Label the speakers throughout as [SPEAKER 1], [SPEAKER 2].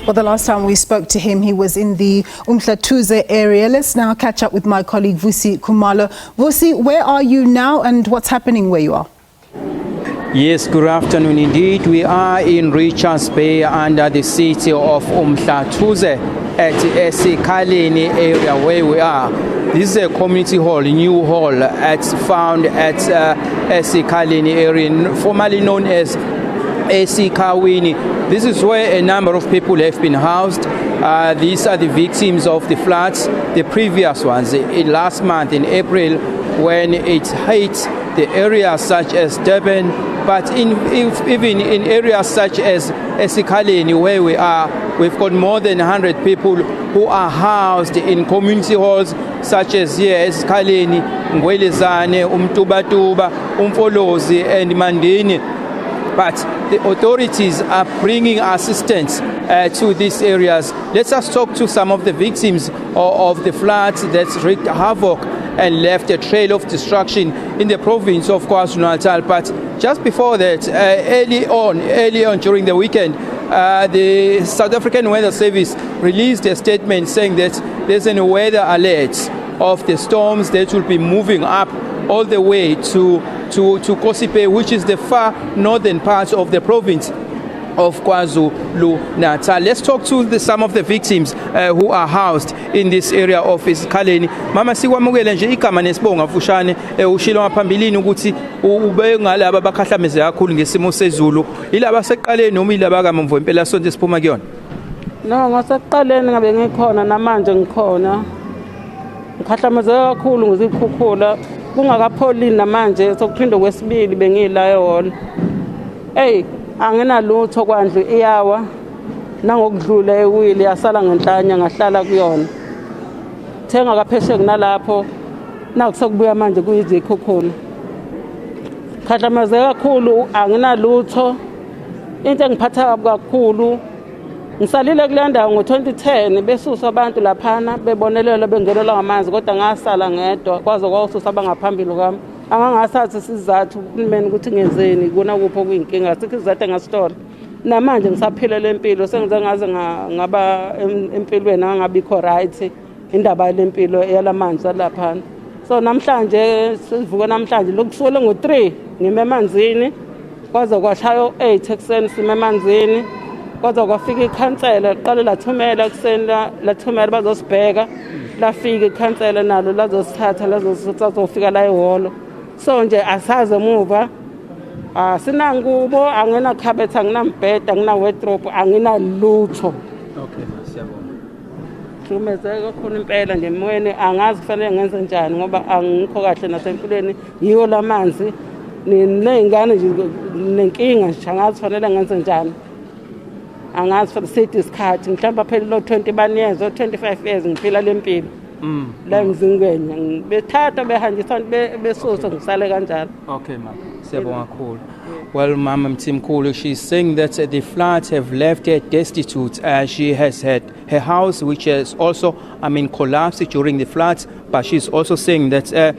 [SPEAKER 1] Well, the last time we spoke to him, he was in the Umkhanyakude area. Let's now catch up with my colleague Vusi Khumalo. Vusi, where are you now and what's happening where you are?
[SPEAKER 2] Yes, good afternoon indeed. We are in Richards Bay under the city of Umkhanyakude at SABC area where we are. This is a community hall, a new hall that's found at SABC area, formerly known as Kawini. This is where a number of people have been housed. These are the victims of the floods, the previous ones, last month in April when it hit the areas such as Durban, but even in areas such as SABC where we are, we've got more than 100 people who are housed in community halls such as here, SABC, Ngwelezane, Umtubatuba, Umfolozi and Mandini. But the authorities are bringing assistance to these areas. Let us talk to some of the victims of the floods that wreaked havoc and left a trail of destruction in the province of KwaZulu-Natal. But just before that, early on during the weekend, the South African Weather Service released a statement saying that there's a weather alert of the storms that will be moving up all the way to Kosipe, which is the far northern part of the province of KwaZulu-Natal. Let's talk to some of the victims who are housed in this area of SABC. Mama sikwamukele nje igama nesibonga fushane ushilo ngaphambilini ukuthi ube ngalaba abakhahlameze kakhulu ngesimo sezulu ilaba seqaleni noma ilaba kamamvo impela sonke siphuma kuyona.
[SPEAKER 3] No, ngaseqaleni ngabe ngikhona namanje ngikhona. Ngikhahlameze kakhulu ngizikhukhula. Kungakapholi namanje sokuphinde kwesibili bengila ehall. Anginalutho kwandlu iyawa nangokudlula ewili yasala ngenhlanya ngahlala kuyona. Thenga kapheshe kunalapho nakusokubuya manje kuyizikhukhula. Khahlameze kakhulu anginalutho. Into engiphatha kakhulu ngisalile kulanda ngo2010 besusa abantu laphana bebonelelwa bengelelwa ngamanzi kodwa ngasala ngedwa kwaze kwasusa abangaphambili kwami angangasathi sizathu uhulumeni ukuthi ngenzeni kuna kupho kuyinkinga sikho izathu engasithola namanje ngisaphila lempilo sengize ngaze ngaba empilweni angabikho right indaba lempilo yalamanzi laphana so namhlanje sivuka namhlanje lokusole ngo3 ngime emanzini kwaze kwashaya 8 ekseni sime emanzini kwaze kwafika ikhansela qala lathumela kuseni lathumela bazosibheka lafika ikhansela nalo lazosithatha lazofika la ehholo so nje asaze emuva sinangubo angena khabetha nginambheda ngina wardrobe angina lutho.
[SPEAKER 2] Okay, siyabonga.
[SPEAKER 3] Kumezeka khona impela nje emoyeni angazi kufanele ngenze njani ngoba angikho kahle nasempilweni yiyo lamanzi nezingane nje nenkinga nje angazi kufanele ngenze njani. Angazi for the city isikhathi mhlawumbe phela lo 21 years or 25 years ngiphila lempilo la ngizingwenya bethatha behanjisana besusa ngisale kanjalo.
[SPEAKER 2] Okay mama, siyabonga kakhulu. Well mama Mthimkhulu, she's saying that the floods have left her destitute. She has had her house which has also collapsed during the floods, but she's also saying that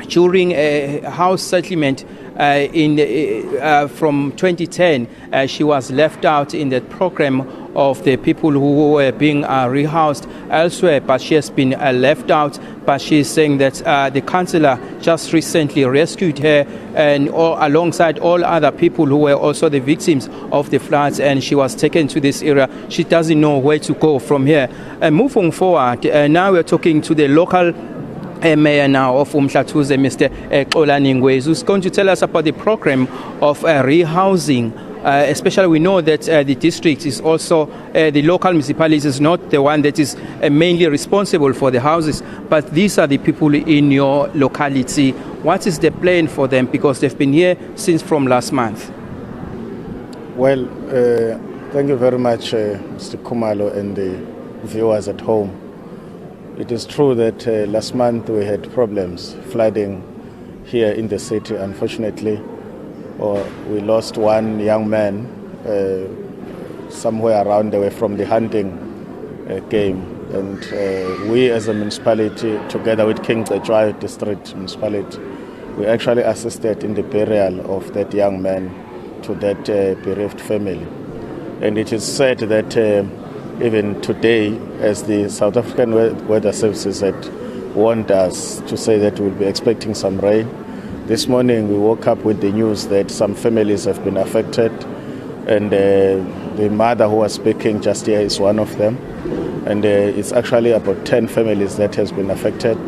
[SPEAKER 2] during a house settlement from 2010, she was left out in that program of the people who were being rehoused elsewhere, but she has been left out. But she's saying that the councillor just recently rescued her and alongside all other people who were also the victims of the floods, and she was taken to this area. She doesn't know where to go from here. Moving forward, now we're talking to the local Mayor now of Umkhanyakude, Mr. Xolaningwe, who's going to tell us about the program of rehousing. Especially we know that the district is also, the local municipality is not the one that is mainly responsible for the houses, but these are the people in your locality. What is the plan for them? Because they've been here since from last month.
[SPEAKER 4] Well, thank you very much, Mr. Khumalo and the viewers at home. It is true that last month we had problems flooding here in the city. Unfortunately, we lost one young man somewhere around the way from the hunting game. And we as a municipality, together with King Cetshwayo District Municipality, we actually assisted in the burial of that young man to that bereaved family. And it is said that even today, as the South African Weather Services had warned us to say that we'll be expecting some rain. This morning we woke up with the news that some families have been affected, and the mother who was speaking just here is one of them. And it's actually about 10 families that has been affected.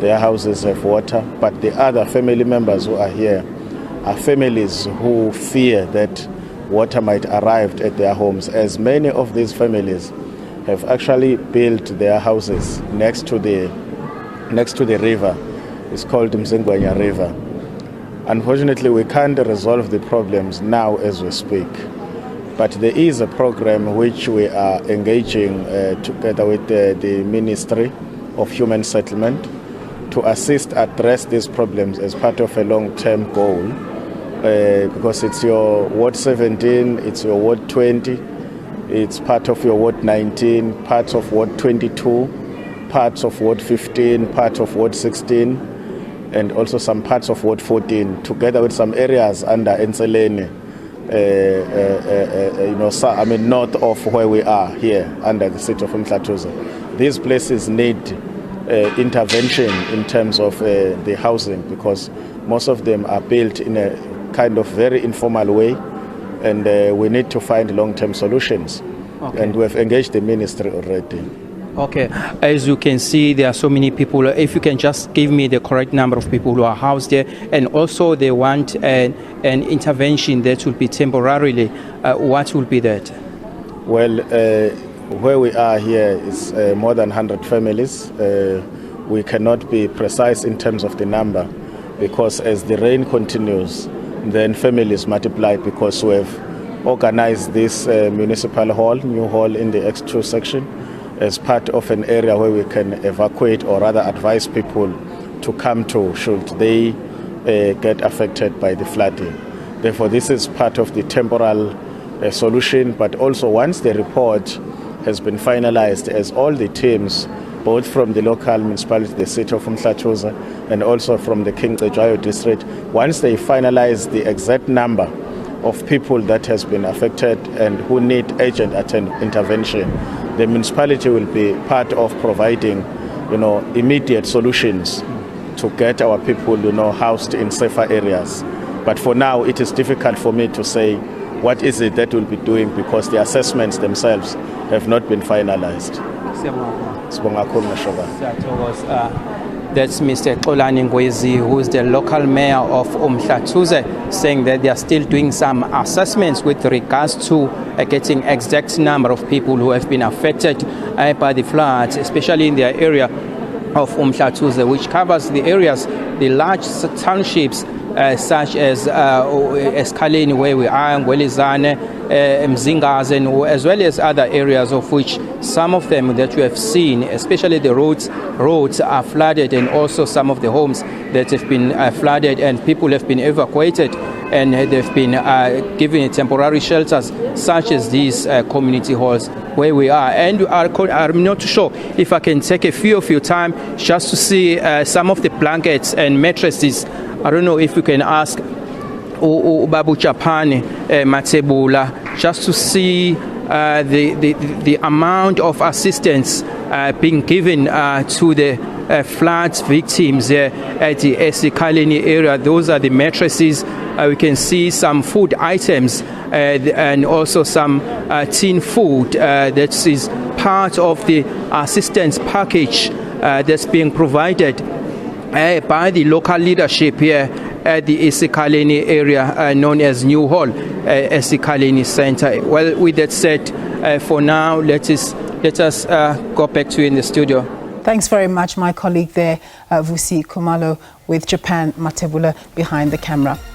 [SPEAKER 4] Their houses have water, but the other family members who are here are families who fear that water might arrive at their homes, as many of these families have actually built their houses next to the river. It's called Umkhanyakude River. Unfortunately, we can't resolve the problems now as we speak, but there is a program which we are engaging together with the Ministry of Human Settlement to assist address these problems as part of a long-term goal, because it's your Ward 17, it's your Ward 20, it's part of your Ward 19, parts of Ward 22, parts of Ward 15, parts of Ward 16, and also some parts of Ward 14, together with some areas under Enseleni, north of where we are here, under the city of Umkhanyakude. These places need intervention in terms of the housing, because most of them are built in a kind of very informal way, and we need to find long-term solutions. Okay. And we have engaged the ministry already.
[SPEAKER 2] Okay, as you can see, there are so many people. If you can just give me the correct number of people who are housed there, and also they want an intervention that will be temporarily, what will be that?
[SPEAKER 4] Well, where we are here is more than 100 families. We cannot be precise in terms of the number, because as the rain continues, then families multiply, because we have organized this municipal hall, new hall in the X2 section, as part of an area where we can evacuate, or rather advise people to come to should they get affected by the flooding. Therefore, this is part of the temporal solution, but also once the report has been finalized, as all the teams, both from the local municipality, the city of Umkhanyakude, and also from the King Cetshwayo district, once they finalize the exact number of people that has been affected and who need urgent intervention, the municipality will be part of providing, immediate solutions to get our people, housed in safer areas. But for now, it is difficult for me to say what is it that we'll be doing, because the assessments themselves have not been finalized.
[SPEAKER 2] That's Mr. Xolani Ngwezi, who is the local mayor of Umkhanyakude, saying that they are still doing some assessments with regards to getting exact number of people who have been affected by the floods, especially in their area of Umkhanyakude, which covers the areas, the large townships such as Eskaleni, where we are, Ngwelizane, Mzingazen, as well as other areas, of which some of them that you have seen, especially the roads are flooded, and also some of the homes that have been flooded, and people have been evacuated, and they've been given temporary shelters such as these community halls where we are. And I'm not sure if I can take a few of your time just to see some of the blankets and mattresses. I don't know if you can ask Babu Chapane Matebula just to see the amount of assistance being given to the floods victims at the Esikhaleni area. Those are the mattresses. We can see some food items and also some tin food that is part of the assistance package that's being provided by the local leadership here at the Esikhaleni area known as New Hall, Esikhaleni Center. Well, with that said, for now, let us go back to you in the studio.
[SPEAKER 1] Thanks very much, my colleague there, Vusi Khumalo, with Japan Matebula behind the camera.